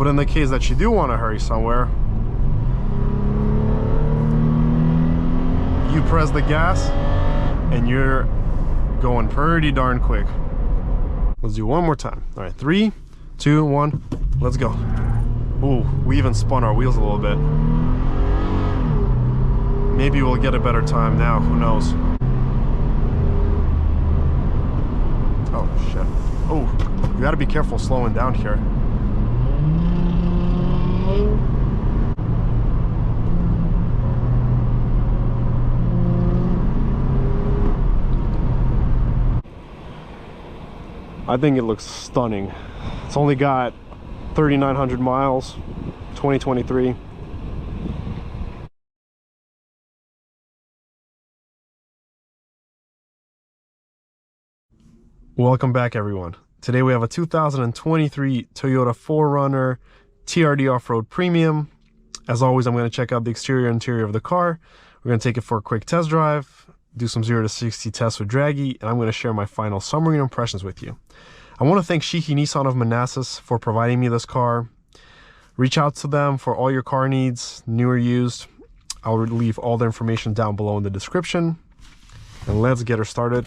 But in the case that you do want to hurry somewhere, you press the gas and you're going pretty darn quick. Let's do one more time. All right, 3, 2, 1, let's go. Ooh, we even spun our wheels a little bit. Maybe we'll get a better time now, who knows. Oh shit. Oh, you gotta be careful slowing down here. I think it looks stunning. It's only got 3,900 miles, 2023. Welcome back, everyone. Today we have a 2023 Toyota 4Runner TRD Off-Road Premium. As always, I'm going to check out the exterior and interior of the car. We're going to take it for a quick test drive, do some 0 to 60 tests with Dragy, and I'm going to share my final summary and impressions with you. I want to thank Sheehy Nissan of Manassas for providing me this car. Reach out to them for all your car needs, new or used. I'll leave all the information down below in the description. And let's get her started.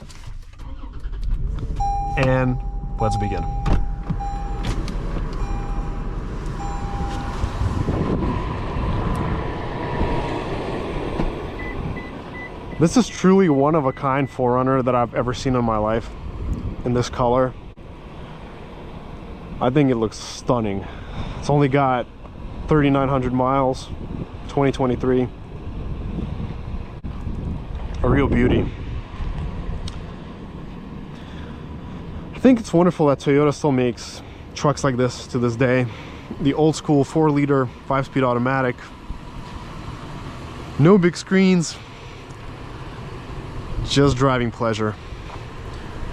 And let's begin. This is truly one of a kind 4Runner that I've ever seen in my life in this color. I think it looks stunning. It's only got 3,900 miles, 2023. A real beauty. I think it's wonderful that Toyota still makes trucks like this to this day. The old school 4-liter 5-speed automatic. No big screens, just driving pleasure.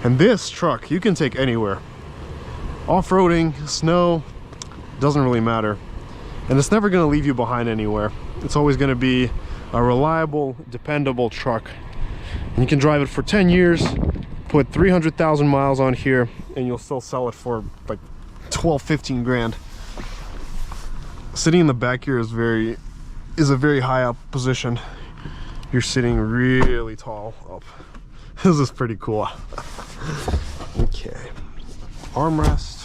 And this truck you can take anywhere. Off-roading, snow, doesn't really matter. And it's never going to leave you behind anywhere. It's always going to be a reliable, dependable truck. And you can drive it for 10 years, put 300,000 miles on here, and you'll still sell it for like 12, 15 grand. Sitting in the back here is a very high up position. You're sitting really tall up. This is pretty cool. Okay, armrest.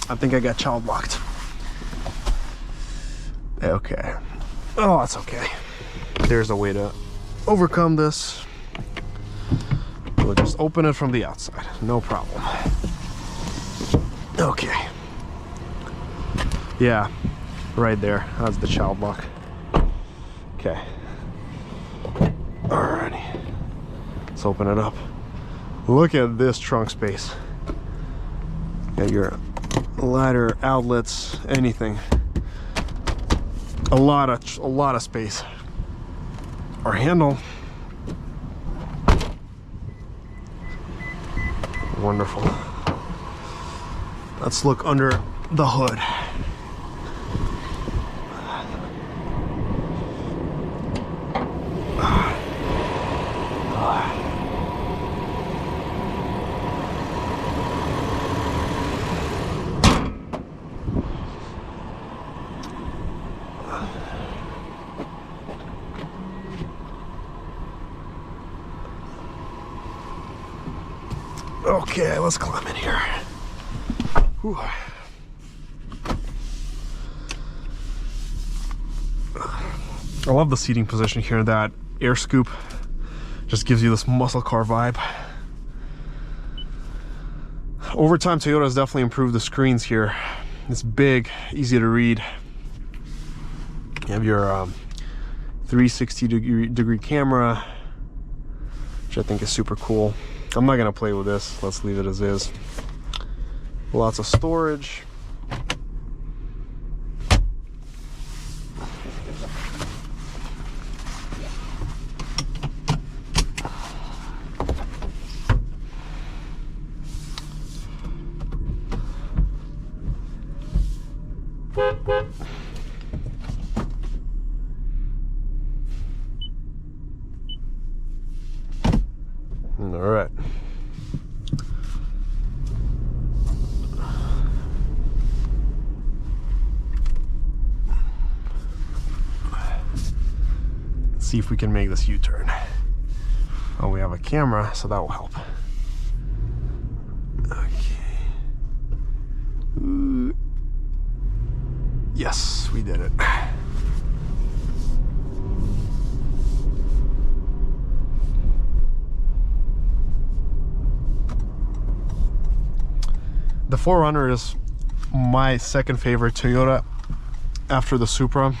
I think I got child locked. Okay. Oh, that's okay. There's a way to overcome this. We'll just open it from the outside. No problem. Okay. Yeah, right there. That's the child lock. Okay. Alrighty. Let's open it up. Look at this trunk space. Got your ladder, outlets, anything. A lot of space. Our handle. Wonderful. Let's look under the hood. Okay, let's climb in here. Whew. I love the seating position here. That air scoop just gives you this muscle car vibe. Over time, Toyota has definitely improved the screens here. It's big, easy to read. You have your 360 degree camera, which I think is super cool. I'm not gonna play with this. Let's leave it as is. Lots of storage. All right. Let's see if we can make this U-turn. Oh, we have a camera, so that will help. Okay. Yes, we did it. The 4Runner is my second favorite Toyota after the Supra.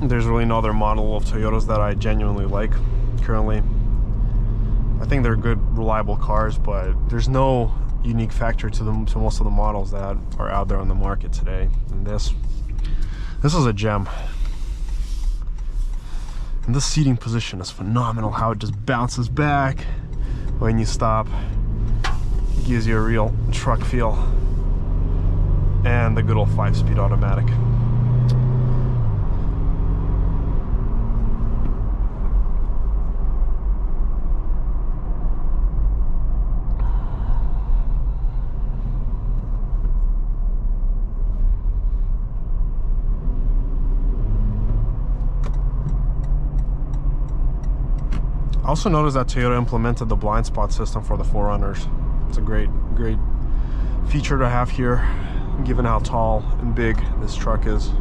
There's really no other model of Toyotas that I genuinely like currently. I think they're good, reliable cars, but there's no unique factor to them, to most of the models that are out there on the market today. And this is a gem. And this seating position is phenomenal, how it just bounces back when you stop. Gives you a real truck feel. And the good old 5-speed automatic. I also noticed that Toyota implemented the blind spot system for the 4Runners. It's a great feature to have here, given how tall and big this truck is.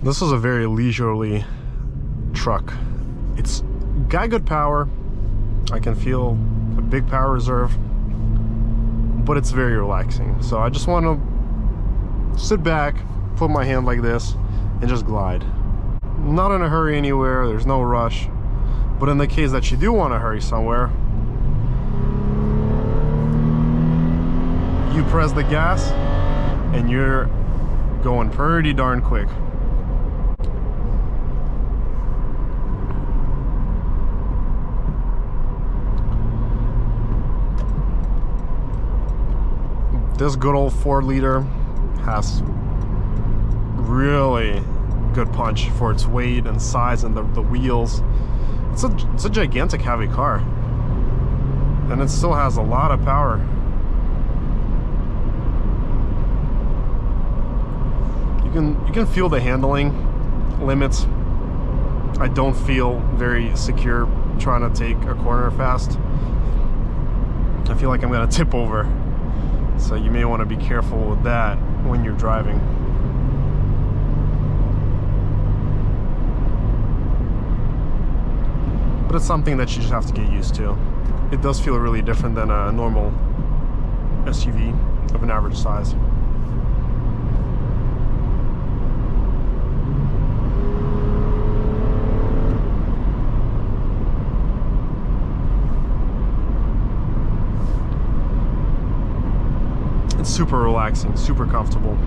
This is a very leisurely truck. It's got good power. I can feel a big power reserve, but it's very relaxing. So I just want to sit back, put my hand like this, and just glide. Not in a hurry anywhere, there's no rush. But in the case that you do want to hurry somewhere, you press the gas and you're going pretty darn quick. This good old 4-liter has really good punch for its weight and size, and the wheels. It's a gigantic heavy car, and it still has a lot of power. You can feel the handling limits. I don't feel very secure trying to take a corner fast. I feel like I'm gonna tip over, so you may want to be careful with that when you're driving. But it's something that you just have to get used to. It does feel really different than a normal SUV of an average size. It's super relaxing, super comfortable.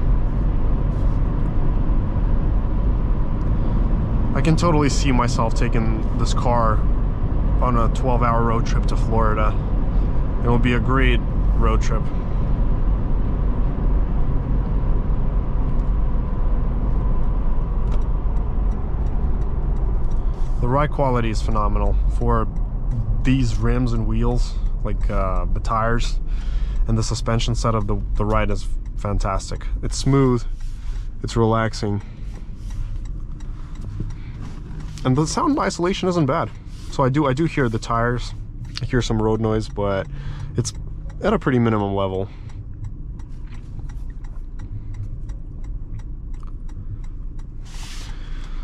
I can totally see myself taking this car on a 12-hour road trip to Florida. It will be a great road trip. The ride quality is phenomenal for these rims and wheels, like the tires, and the suspension set of the ride is fantastic. It's smooth, it's relaxing, and the sound isolation isn't bad. So I do hear the tires, I hear some road noise, but it's at a pretty minimum level.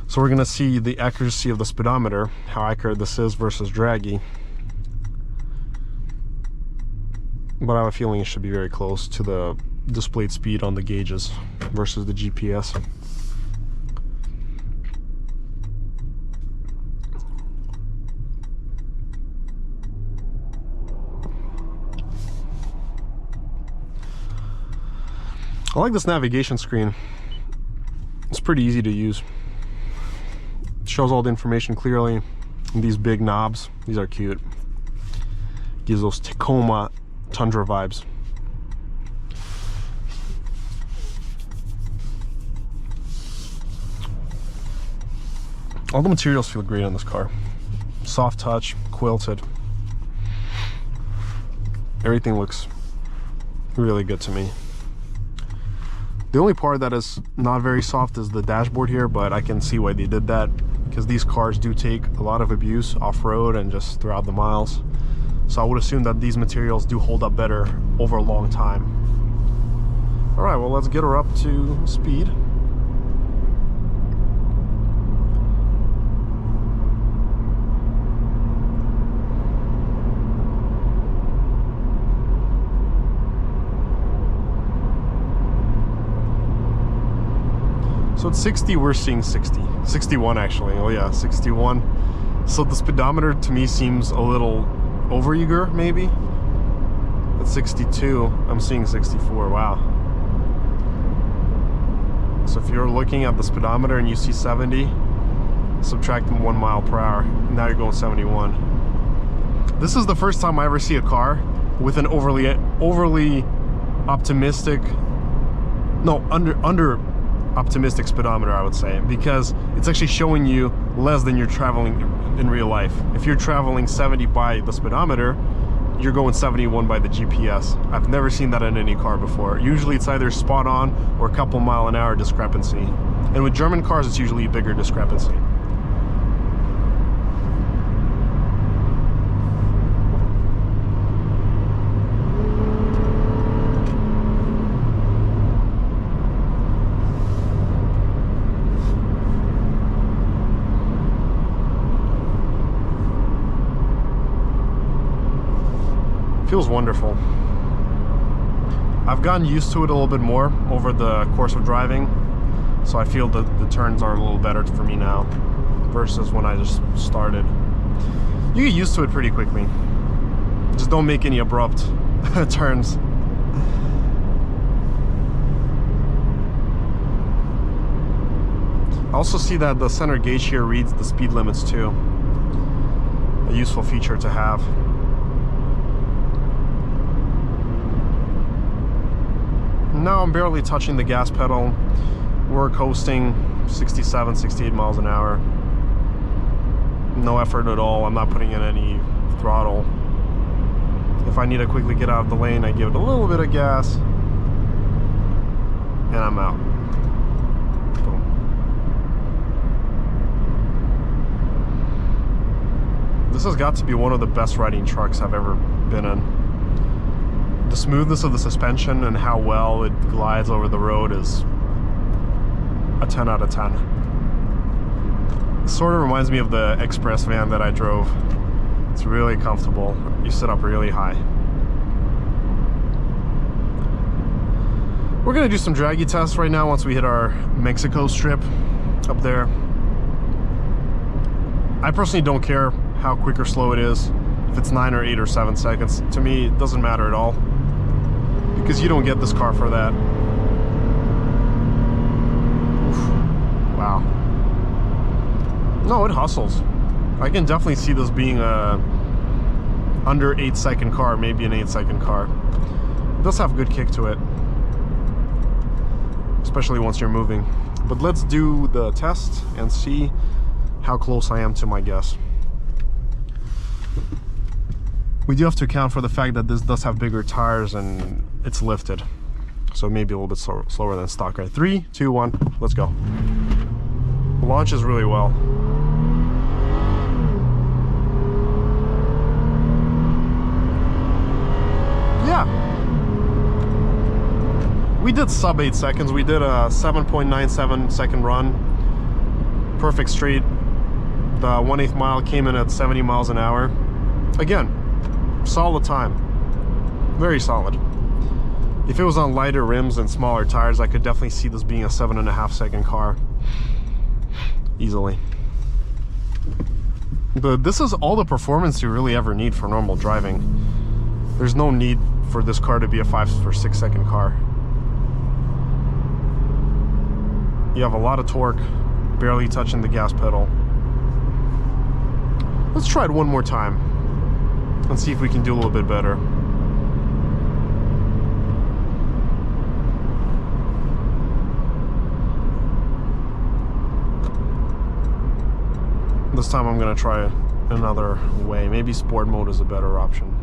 So we're gonna see the accuracy of the speedometer, how accurate this is versus Dragy. But I have a feeling it should be very close to the displayed speed on the gauges versus the GPS. I like this navigation screen. It's pretty easy to use. It shows all the information clearly. And these big knobs, these are cute. Gives those Tacoma Tundra vibes. All the materials feel great on this car. Soft touch, quilted. Everything looks really good to me. The only part that is not very soft is the dashboard here, but I can see why they did that, because these cars do take a lot of abuse off-road and just throughout the miles. So I would assume that these materials do hold up better over a long time. All right, well, let's get her up to speed. So at 60, we're seeing 60. 61 actually, oh yeah, 61. So the speedometer to me seems a little over-eager, maybe. At 62, I'm seeing 64, wow. So if you're looking at the speedometer and you see 70, subtract 1 mile per hour, now you're going 71. This is the first time I ever see a car with an overly optimistic, no, under optimistic speedometer, I would say, because it's actually showing you less than you're traveling in real life. If you're traveling 70 by the speedometer, you're going 71 by the GPS. I've never seen that in any car before. Usually it's either spot on or a couple mile an hour discrepancy. And with German cars, it's usually a bigger discrepancy. Feels wonderful. I've gotten used to it a little bit more over the course of driving, so I feel that the turns are a little better for me now versus when I just started. You get used to it pretty quickly. Just don't make any abrupt turns. I also see that the center gauge here reads the speed limits too. A useful feature to have. now I'm barely touching the gas pedal. We're coasting 67, 68 miles an hour. No effort at all. I'm not putting in any throttle. If I need to quickly get out of the lane, I give it a little bit of gas and I'm out. Boom. This has got to be one of the best riding trucks I've ever been in. The smoothness of the suspension and how well it glides over the road is a 10 out of 10. It sort of reminds me of the Express van that I drove. It's really comfortable. You sit up really high. We're gonna do some Dragy tests right now once we hit our Mexico strip up there. I personally don't care how quick or slow it is. If it's 9 or 8 or 7 seconds, to me it doesn't matter at all, because you don't get this car for that. Oof. Wow. No, it hustles. I can definitely see this being a under 8-second car, maybe an 8-second car. It does have good kick to it, especially once you're moving. But let's do the test and see how close I am to my guess. We do have to account for the fact that this does have bigger tires and it's lifted, so maybe a little bit slower than stock. Right, 3, 2, 1, let's go. Launches really well. Yeah, we did sub 8 seconds. We did a 7.97 second run, perfect straight. The 1/8 mile came in at 70 miles an hour. Again, solid time, very solid. If it was on lighter rims and smaller tires, I could definitely see this being a 7.5 second car easily. But this is all the performance you really ever need for normal driving. There's no need for this car to be a 5 or 6 second car. You have a lot of torque, barely touching the gas pedal. Let's try it one more time and see if we can do a little bit better. This time I'm gonna try another way. Maybe sport mode is a better option.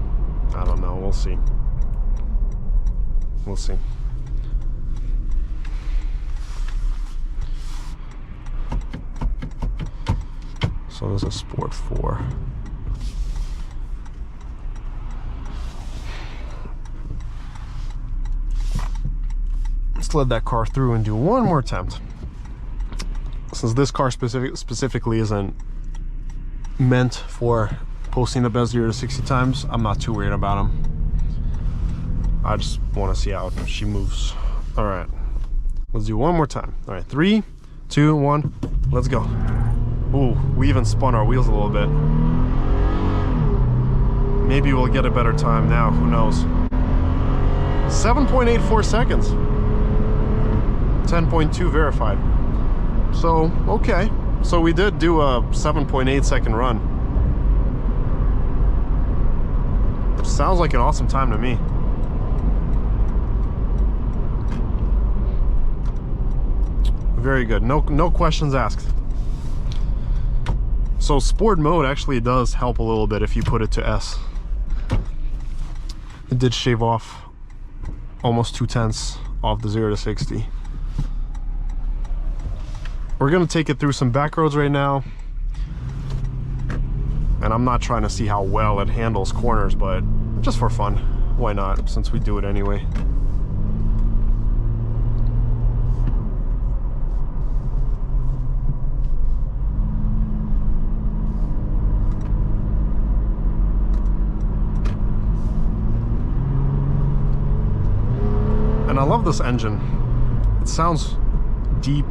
I don't know, we'll see. We'll see. So this is Sport 4. Let's let that car through and do one more attempt. Since this car specifically isn't meant for posting the best 0 to 60 times, I'm not too worried about him. I just want to see how she moves. All right, let's do one more time. All right, 3, 2, 1, let's go. Ooh, we even spun our wheels a little bit. Maybe we'll get a better time now, who knows. 7.84 seconds. 10.2 verified. So, okay. So we did do a 7.8 second run. Sounds like an awesome time to me. Very good. No questions asked. So sport mode actually does help a little bit if you put it to S. It did shave off almost 2/10 off the 0 to 60. We're gonna take it through some back roads right now. And I'm not trying to see how well it handles corners, but just for fun, why not, since we do it anyway. And I love this engine. It sounds deep,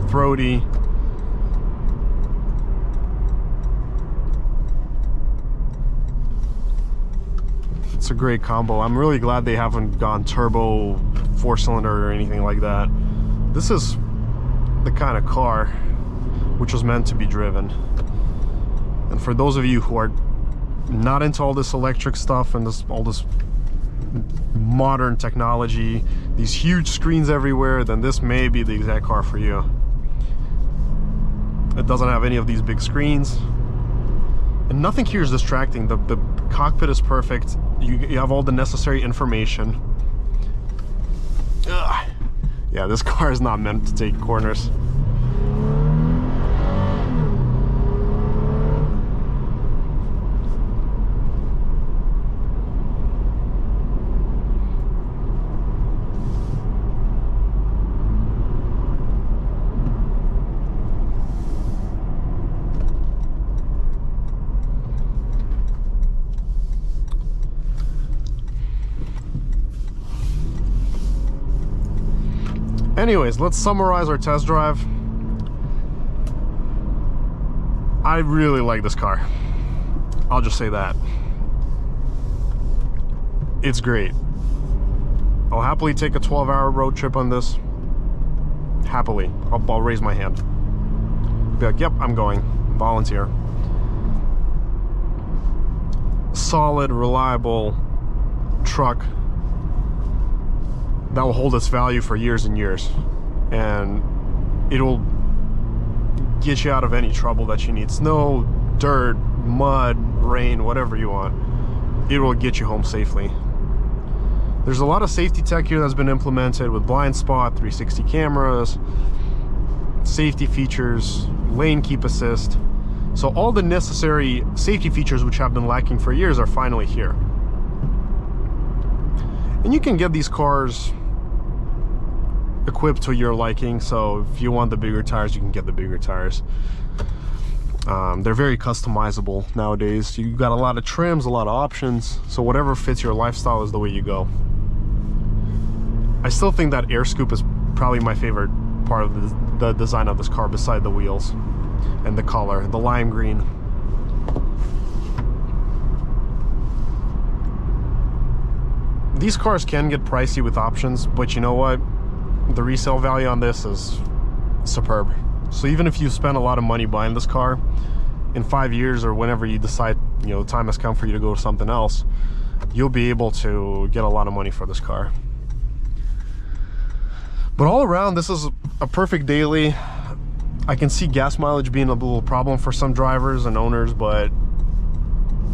throaty. It's a great combo. I'm really glad they haven't gone turbo, 4-cylinder or anything like that. This is the kind of car which was meant to be driven. And for those of you who are not into all this electric stuff and all this modern technology, these huge screens everywhere, then this may be the exact car for you. It doesn't have any of these big screens, and nothing here is distracting. The cockpit is perfect. You have all the necessary information. Ugh. Yeah, this car is not meant to take corners. Anyways, let's summarize our test drive. I really like this car. I'll just say that. It's great. I'll happily take a 12-hour road trip on this. Happily. I'll raise my hand. Be like, yep, I'm going. Volunteer. Solid, reliable truck that will hold its value for years and years, and it'll get you out of any trouble that you need. Snow, dirt, mud, rain, whatever you want. It will get you home safely. There's a lot of safety tech here that's been implemented with blind spot, 360 cameras, safety features, lane keep assist. So all the necessary safety features which have been lacking for years are finally here. And you can get these cars equipped to your liking, so if you want the bigger tires, you can get the bigger tires. They're very customizable nowadays. You've got a lot of trims, a lot of options, so whatever fits your lifestyle is the way you go. I still think that air scoop is probably my favorite part of the design of this car, beside the wheels and the color, the lime green. These cars can get pricey with options, but you know what? The resale value on this is superb. So even if you spend a lot of money buying this car, in 5 years or whenever you decide, you know, time has come for you to go to something else, you'll be able to get a lot of money for this car. But all around, this is a perfect daily. I can see gas mileage being a little problem for some drivers and owners, but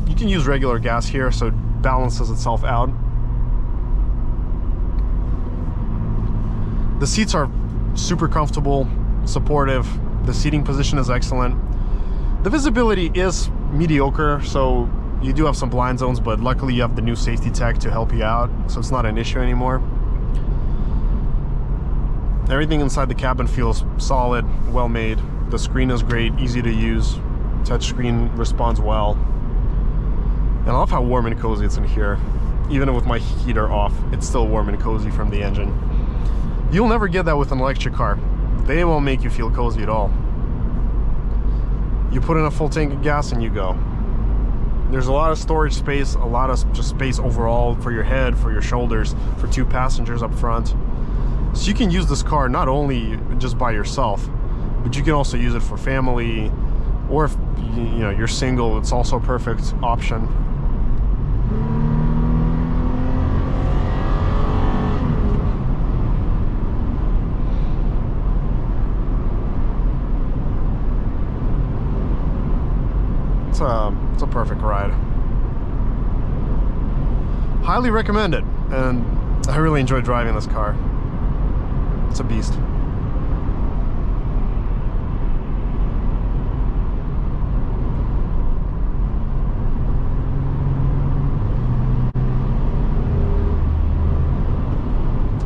you can use regular gas here, so it balances itself out. The seats are super comfortable, supportive. The seating position is excellent. The visibility is mediocre, so you do have some blind zones, but luckily you have the new safety tech to help you out, so it's not an issue anymore. Everything inside the cabin feels solid, well made. The screen is great, easy to use. Touchscreen responds well. And I love how warm and cozy it's in here. Even with my heater off, it's still warm and cozy from the engine. You'll never get that with an electric car. They won't make you feel cozy at all. You put in a full tank of gas and you go. There's a lot of storage space, a lot of just space overall for your head, for your shoulders, for 2 passengers up front. So you can use this car not only just by yourself, but you can also use it for family, or if you know you're single, it's also a perfect option. It's a perfect ride. Highly recommend it, and I really enjoy driving this car. It's a beast.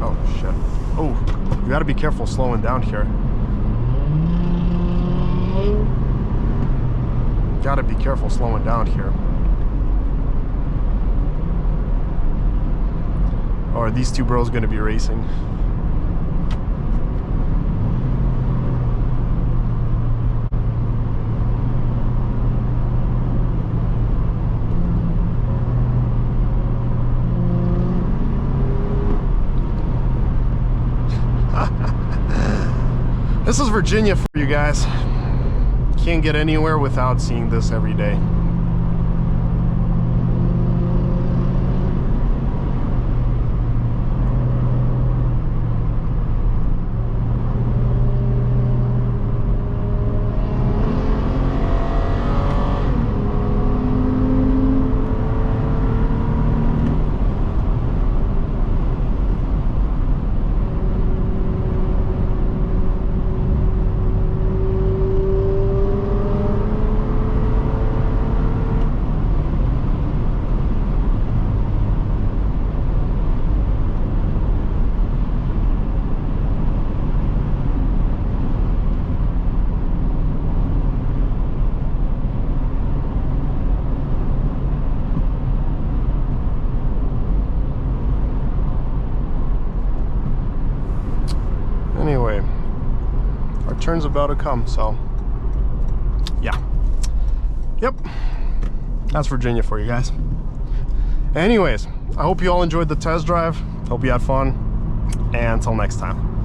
Oh shit. Oh, you gotta be careful slowing down here. Gotta be careful slowing down here. Or are these two bros gonna be racing? This is Virginia for you guys. Can't get anywhere without seeing this every day. Powertrain's about to come, so yeah. Yep, that's Virginia for you guys. Anyways, I hope you all enjoyed the test drive. Hope you had fun, and until next time.